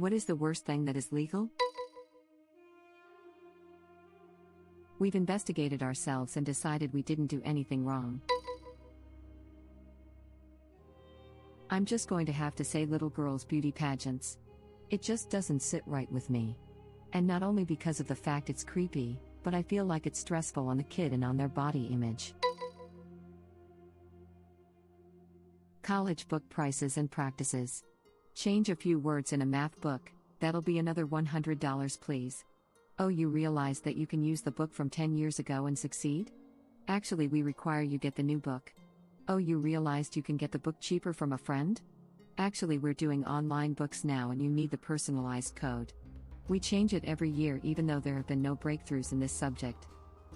What is the worst thing that is legal? We've investigated ourselves and decided we didn't do anything wrong. I'm just going to have to say little girls' beauty pageants. It just doesn't sit right with me. And not only because of the fact it's creepy, but I feel like it's stressful on the kid and on their body image. College book prices and practices. Change a few words in a math book, that'll be another $100 please. Oh, you realize that you can use the book from 10 years ago and succeed? Actually, we require you get the new book. Oh, you realized you can get the book cheaper from a friend? Actually, we're doing online books now and you need the personalized code. We change it every year even though there have been no breakthroughs in this subject.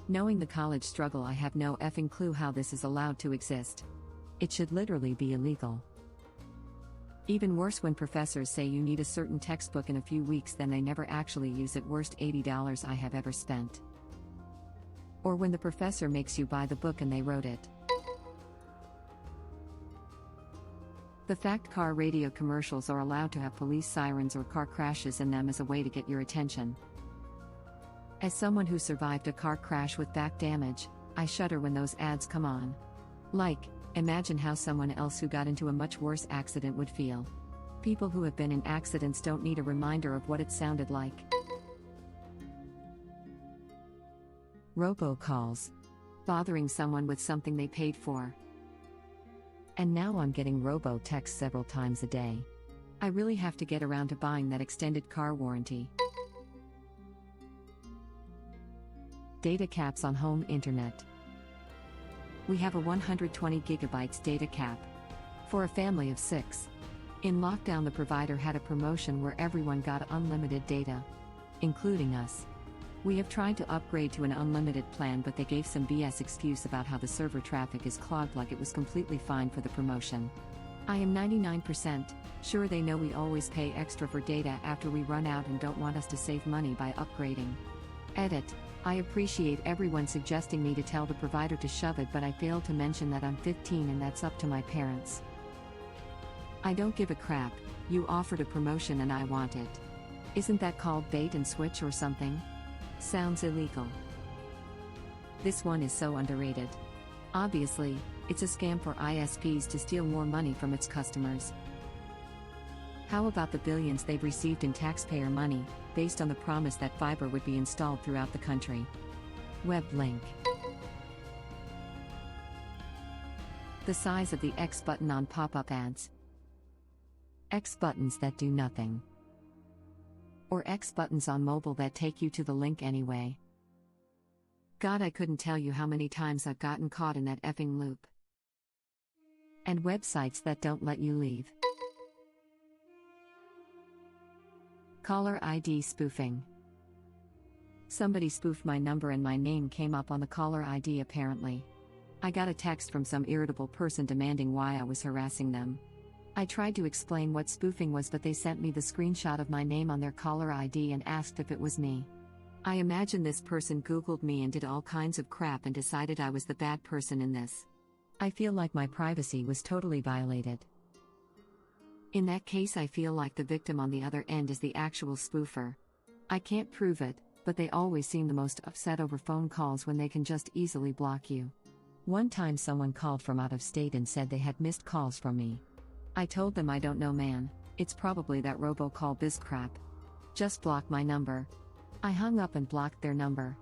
Knowing the college struggle, I have no effing clue how this is allowed to exist. It should literally be illegal. Even worse when professors say you need a certain textbook in a few weeks, then they never actually use it. Worst $80 I have ever spent. Or when the professor makes you buy the book and they wrote it. The fact car radio commercials are allowed to have police sirens or car crashes in them as a way to get your attention. As someone who survived a car crash with back damage, I shudder when those ads come on. Like, imagine how someone else who got into a much worse accident would feel. People who have been in accidents don't need a reminder of what it sounded like. Robocalls. Bothering someone with something they paid for. And now I'm getting robo-texts several times a day. I really have to get around to buying that extended car warranty. Data caps on home internet. We have a 120 gigabytes data cap. For a family of 6. In lockdown, the provider had a promotion where everyone got unlimited data. Including us. We have tried to upgrade to an unlimited plan, but they gave some BS excuse about how the server traffic is clogged, like it was completely fine for the promotion. I am 99% sure they know we always pay extra for data after we run out and don't want us to save money by upgrading. Edit. I appreciate everyone suggesting me to tell the provider to shove it, but I failed to mention that I'm 15 and that's up to my parents. I don't give a crap. You offered a promotion and I want it. Isn't that called bait and switch or something? Sounds illegal. This one is so underrated. Obviously, it's a scam for ISPs to steal more money from its customers. How about the billions they've received in taxpayer money, based on the promise that fiber would be installed throughout the country? Web link. The size of the X button on pop-up ads. X buttons that do nothing. Or X buttons on mobile that take you to the link anyway. God, I couldn't tell you how many times I've gotten caught in that effing loop. And websites that don't let you leave. Caller ID spoofing. Somebody spoofed my number and my name came up on the caller ID apparently. I got a text from some irritable person demanding why I was harassing them. I tried to explain what spoofing was, but they sent me the screenshot of my name on their caller ID and asked if it was me. I imagine this person Googled me and did all kinds of crap and decided I was the bad person in this. I feel like my privacy was totally violated. In that case, I feel like the victim on the other end is the actual spoofer. I can't prove it, but they always seem the most upset over phone calls when they can just easily block you. One time someone called from out of state and said they had missed calls from me. I told them I don't know, man, it's probably that robocall biz crap. Just block my number. I hung up and blocked their number.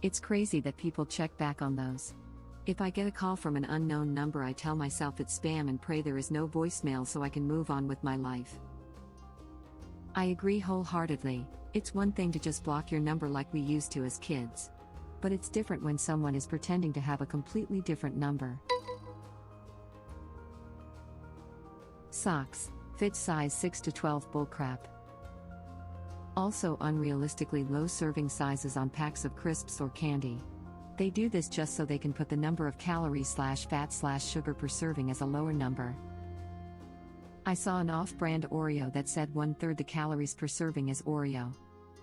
It's crazy that people check back on those. If I get a call from an unknown number, I tell myself it's spam and pray there is no voicemail so I can move on with my life. I agree wholeheartedly. It's one thing to just block your number like we used to as kids. But it's different when someone is pretending to have a completely different number. Socks, fit size 6 to 12 bullcrap. Also unrealistically low serving sizes on packs of crisps or candy. They do this just so they can put the number of calories/fat/sugar per serving as a lower number. I saw an off-brand Oreo that said 1/3 the calories per serving as Oreo.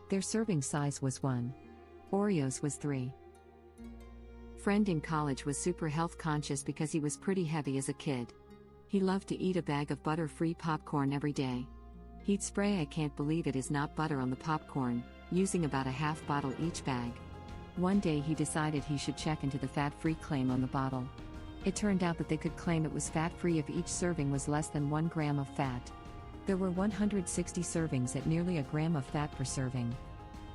Their serving size was 1. Oreos was 3. Friend in college was super health conscious because he was pretty heavy as a kid. He loved to eat a bag of butter-free popcorn every day. He'd spray "I can't believe it is not butter" on the popcorn, using about a half bottle each bag. One day he decided he should check into the fat-free claim on the bottle. It turned out that they could claim it was fat-free if each serving was less than 1 gram of fat. There were 160 servings at nearly a gram of fat per serving.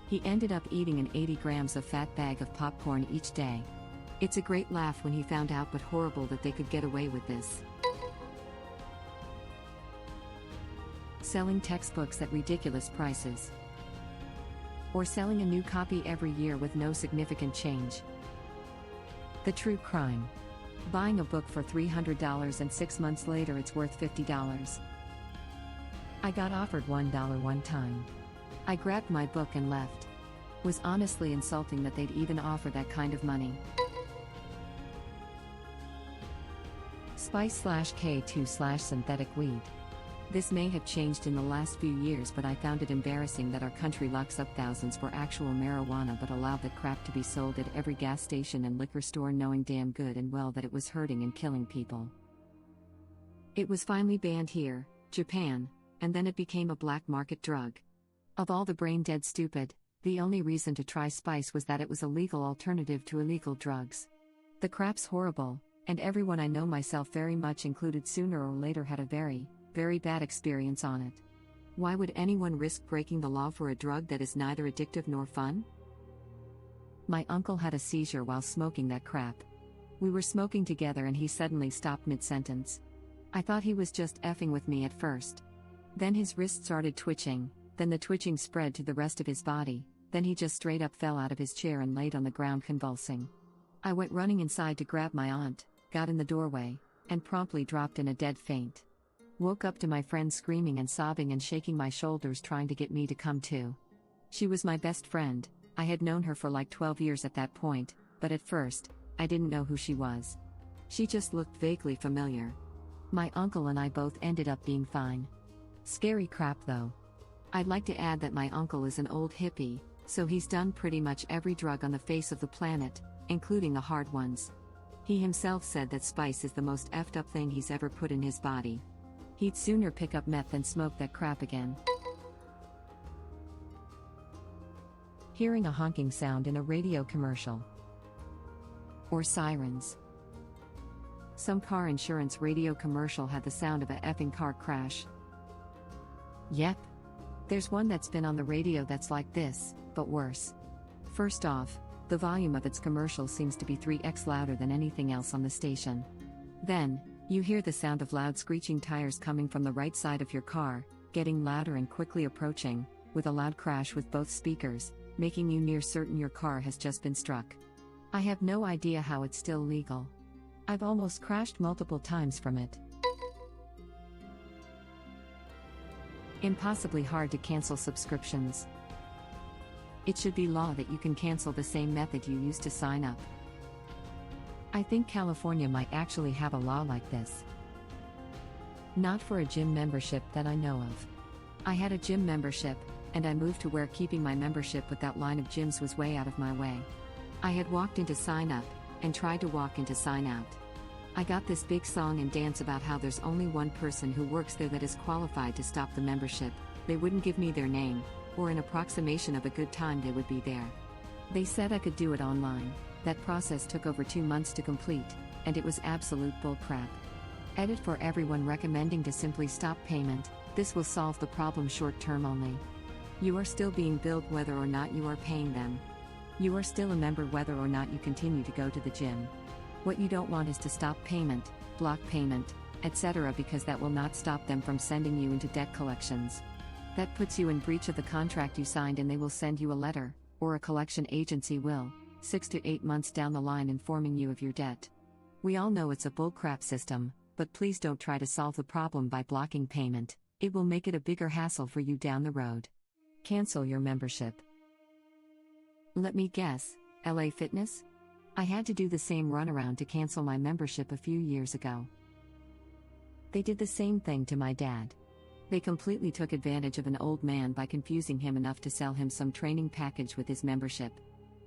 He ended up eating an 80 grams of fat bag of popcorn each day. It's a great laugh when he found out, but horrible that they could get away with this. Selling textbooks at ridiculous prices. Or selling a new copy every year with no significant change. The true crime. Buying a book for $300 and 6 months later it's worth $50. I got offered $1 one time. I grabbed my book and left. Was honestly insulting that they'd even offer that kind of money. Spice/K2/synthetic weed. This may have changed in the last few years, but I found it embarrassing that our country locks up thousands for actual marijuana but allowed that crap to be sold at every gas station and liquor store, knowing damn good and well that it was hurting and killing people. It was finally banned here, Japan, and then it became a black market drug. Of all the brain-dead stupid, the only reason to try spice was that it was a legal alternative to illegal drugs. The crap's horrible, and everyone I know, myself very much included, sooner or later had a very bad experience on it. Why would anyone risk breaking the law for a drug that is neither addictive nor fun? My uncle had a seizure while smoking that crap. We were smoking together and he suddenly stopped mid-sentence. I thought he was just effing with me at first. Then his wrist started twitching, then the twitching spread to the rest of his body, then he just straight up fell out of his chair and laid on the ground convulsing. I went running inside to grab my aunt, got in the doorway, and promptly dropped in a dead faint. Woke up to my friend screaming and sobbing and shaking my shoulders, trying to get me to come too. She was my best friend. I had known her for like 12 years at that point, but at first, I didn't know who she was. She just looked vaguely familiar. My uncle and I both ended up being fine. Scary crap though. I'd like to add that my uncle is an old hippie, so he's done pretty much every drug on the face of the planet, including the hard ones. He himself said that spice is the most effed up thing he's ever put in his body. He'd sooner pick up meth than smoke that crap again. Hearing a honking sound in a radio commercial. Or sirens. Some car insurance radio commercial had the sound of a effing car crash. Yep. There's one that's been on the radio that's like this, but worse. First off, the volume of its commercial seems to be 3x louder than anything else on the station. Then, you hear the sound of loud screeching tires coming from the right side of your car, getting louder and quickly approaching, with a loud crash with both speakers, making you near certain your car has just been struck. I have no idea how it's still legal. I've almost crashed multiple times from it. Impossibly hard to cancel subscriptions. It should be law that you can cancel the same method you used to sign up. I think California might actually have a law like this. Not for a gym membership that I know of. I had a gym membership, and I moved to where keeping my membership with that line of gyms was way out of my way. I had walked into sign up, and tried to walk into sign out. I got this big song and dance about how there's only one person who works there that is qualified to stop the membership. They wouldn't give me their name, or an approximation of a good time they would be there. They said I could do it online. That process took over 2 months to complete, and it was absolute bullcrap. Edit for everyone recommending to simply stop payment. This will solve the problem short term only. You are still being billed whether or not you are paying them. You are still a member whether or not you continue to go to the gym. What you don't want is to stop payment, block payment, etc., because that will not stop them from sending you into debt collections. That puts you in breach of the contract you signed, and they will send you a letter, or a collection agency will, 6 to 8 months down the line, informing you of your debt. We all know it's a bullcrap system, but please don't try to solve the problem by blocking payment. It will make it a bigger hassle for you down the road. Cancel your membership. Let me guess, LA Fitness? I had to do the same runaround to cancel my membership a few years ago. They did the same thing to my dad. They completely took advantage of an old man by confusing him enough to sell him some training package with his membership.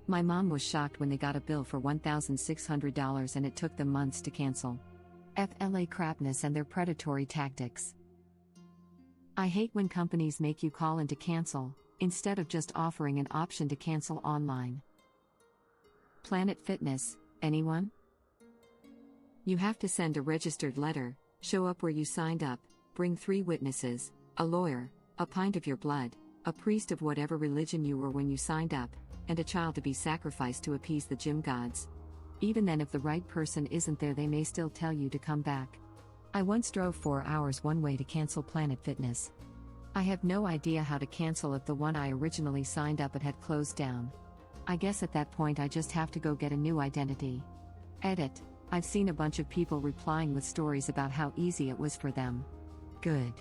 My mom was shocked when they got a bill for $1,600 and it took them months to cancel. FLA crapness and their predatory tactics. I hate when companies make you call in to cancel, instead of just offering an option to cancel online. Planet Fitness, anyone? You have to send a registered letter, show up where you signed up, bring 3 witnesses, a lawyer, a pint of your blood, a priest of whatever religion you were when you signed up, and a child to be sacrificed to appease the gym gods. Even then, if the right person isn't there, they may still tell you to come back. I once drove 4 hours one way to cancel Planet Fitness. I have no idea how to cancel if the one I originally signed up at had closed down. I guess at that point I just have to go get a new identity. Edit. I've seen a bunch of people replying with stories about how easy it was for them. Good.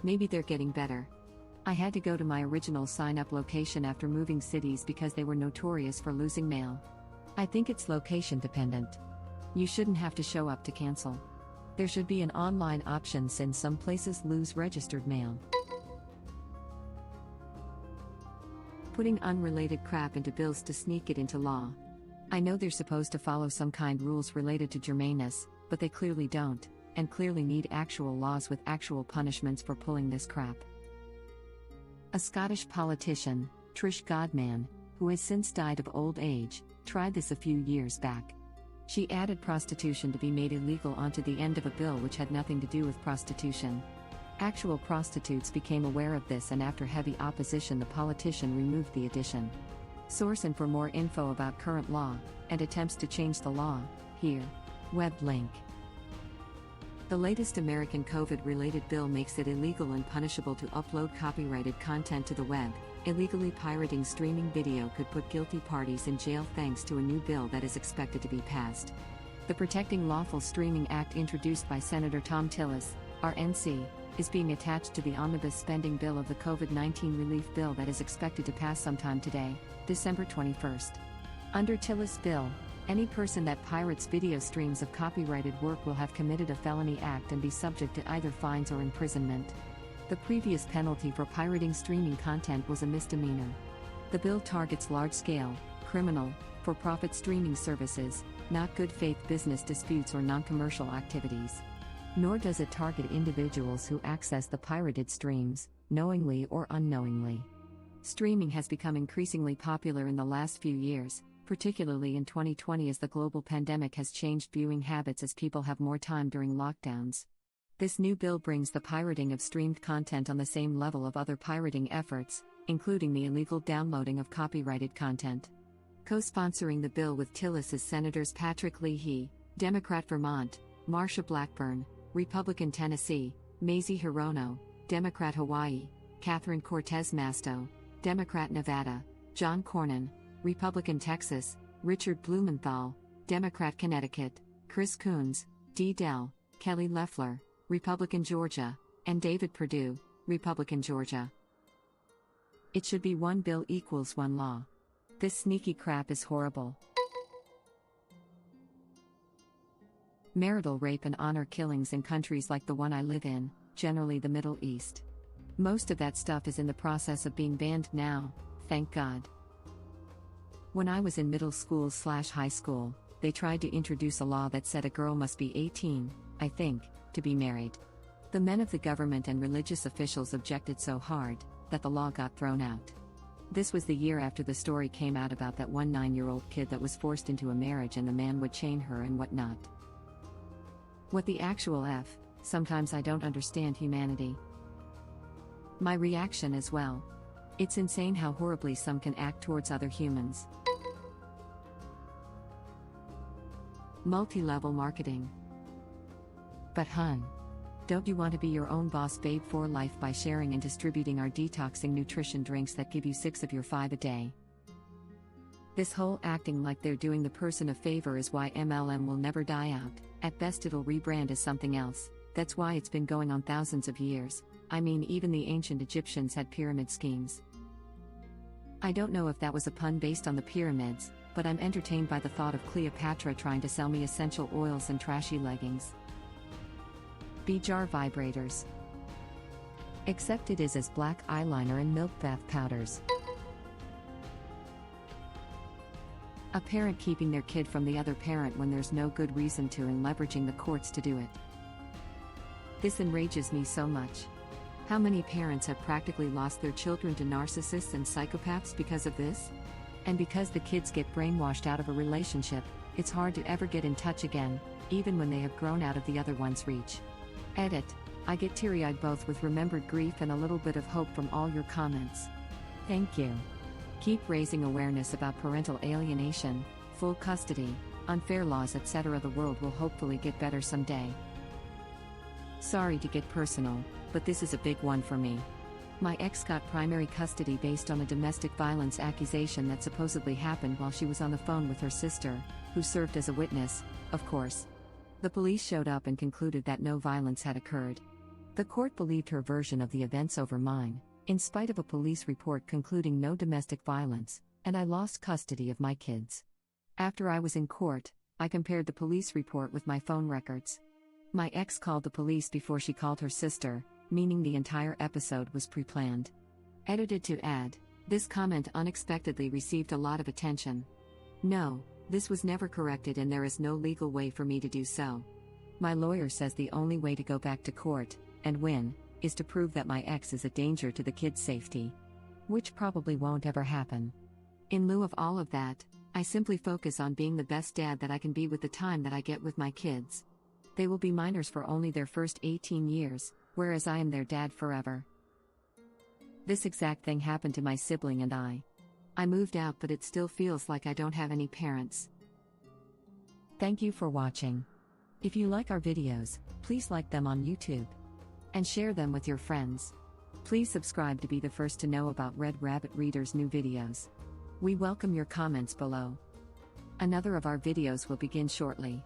Maybe they're getting better. I had to go to my original sign-up location after moving cities because they were notorious for losing mail. I think it's location dependent. You shouldn't have to show up to cancel. There should be an online option since some places lose registered mail. Putting unrelated crap into bills to sneak it into law. I know they're supposed to follow some kind rules related to germaneness, but they clearly don't, and clearly need actual laws with actual punishments for pulling this crap. A Scottish politician, Trish Godman, who has since died of old age, tried this a few years back. She added prostitution to be made illegal onto the end of a bill which had nothing to do with prostitution. Actual prostitutes became aware of this, and after heavy opposition the politician removed the addition. Source: and for more info about current law, and attempts to change the law, here. Web link. The latest American COVID-related bill makes it illegal and punishable to upload copyrighted content to the web. Illegally pirating streaming video could put guilty parties in jail thanks to a new bill that is expected to be passed. The Protecting Lawful Streaming Act, introduced by Senator Tom Tillis, RNC, is being attached to the omnibus spending bill of the COVID-19 relief bill that is expected to pass sometime today, December 21st. Under Tillis' bill, any person that pirates video streams of copyrighted work will have committed a felony act and be subject to either fines or imprisonment. The previous penalty for pirating streaming content was a misdemeanor. The bill targets large-scale, criminal, for-profit streaming services, not good faith business disputes or non-commercial activities. Nor does it target individuals who access the pirated streams, knowingly or unknowingly. Streaming has become increasingly popular in the last few years, particularly in 2020 as the global pandemic has changed viewing habits as people have more time during lockdowns. This new bill brings the pirating of streamed content on the same level of other pirating efforts, including the illegal downloading of copyrighted content. Co-sponsoring the bill with Tillis is Senators Patrick Leahy, Democrat Vermont, Marsha Blackburn, Republican Tennessee, Mazie Hirono, Democrat Hawaii, Catherine Cortez Masto, Democrat Nevada, John Cornyn, Republican Texas, Richard Blumenthal, Democrat Connecticut, Chris Coons, Dee Dell, Kelly Loeffler, Republican Georgia, and David Perdue, Republican Georgia. It should be one bill equals one law. This sneaky crap is horrible. Marital rape and honor killings in countries like the one I live in, generally the Middle East. Most of that stuff is in the process of being banned now, thank God. When I was in middle school/high school, they tried to introduce a law that said a girl must be 18, I think, to be married. The men of the government and religious officials objected so hard that the law got thrown out. This was the year after the story came out about that one 9-year-old kid that was forced into a marriage and the man would chain her and whatnot. What the actual F? Sometimes I don't understand humanity. My reaction as well. It's insane how horribly some can act towards other humans. Multi-level marketing. But hun, don't you want to be your own boss babe for life by sharing and distributing our detoxing nutrition drinks that give you 6 of your 5 a day? This whole acting like they're doing the person a favor is why MLM will never die out. At best it'll rebrand as something else. That's why it's been going on thousands of years. I mean, even the ancient Egyptians had pyramid schemes. I don't know if that was a pun based on the pyramids, but I'm entertained by the thought of Cleopatra trying to sell me essential oils and trashy leggings. Bee-jar vibrators. Except it is as black eyeliner and milk bath powders. A parent keeping their kid from the other parent when there's no good reason to and leveraging the courts to do it. This enrages me so much. How many parents have practically lost their children to narcissists and psychopaths because of this? And because the kids get brainwashed out of a relationship, it's hard to ever get in touch again, even when they have grown out of the other one's reach. Edit. I get teary-eyed both with remembered grief and a little bit of hope from all your comments. Thank you. Keep raising awareness about parental alienation, full custody, unfair laws, etc. The world will hopefully get better someday. Sorry to get personal, but this is a big one for me. My ex got primary custody based on a domestic violence accusation that supposedly happened while she was on the phone with her sister, who served as a witness, of course. The police showed up and concluded that no violence had occurred. The court believed her version of the events over mine, in spite of a police report concluding no domestic violence, and I lost custody of my kids. After I was in court, I compared the police report with my phone records. My ex called the police before she called her sister, meaning the entire episode was pre-planned. Edited to add, this comment unexpectedly received a lot of attention. No, this was never corrected and there is no legal way for me to do so. My lawyer says the only way to go back to court, and win, is to prove that my ex is a danger to the kids' safety. Which probably won't ever happen. In lieu of all of that, I simply focus on being the best dad that I can be with the time that I get with my kids. They will be minors for only their first 18 years, whereas I am their dad forever. This exact thing happened to my sibling and I. I moved out, but it still feels like I don't have any parents. Thank you for watching. If you like our videos, please like them on YouTube. And share them with your friends. Please subscribe to be the first to know about Red Rabbit Reader's new videos. We welcome your comments below. Another of our videos will begin shortly.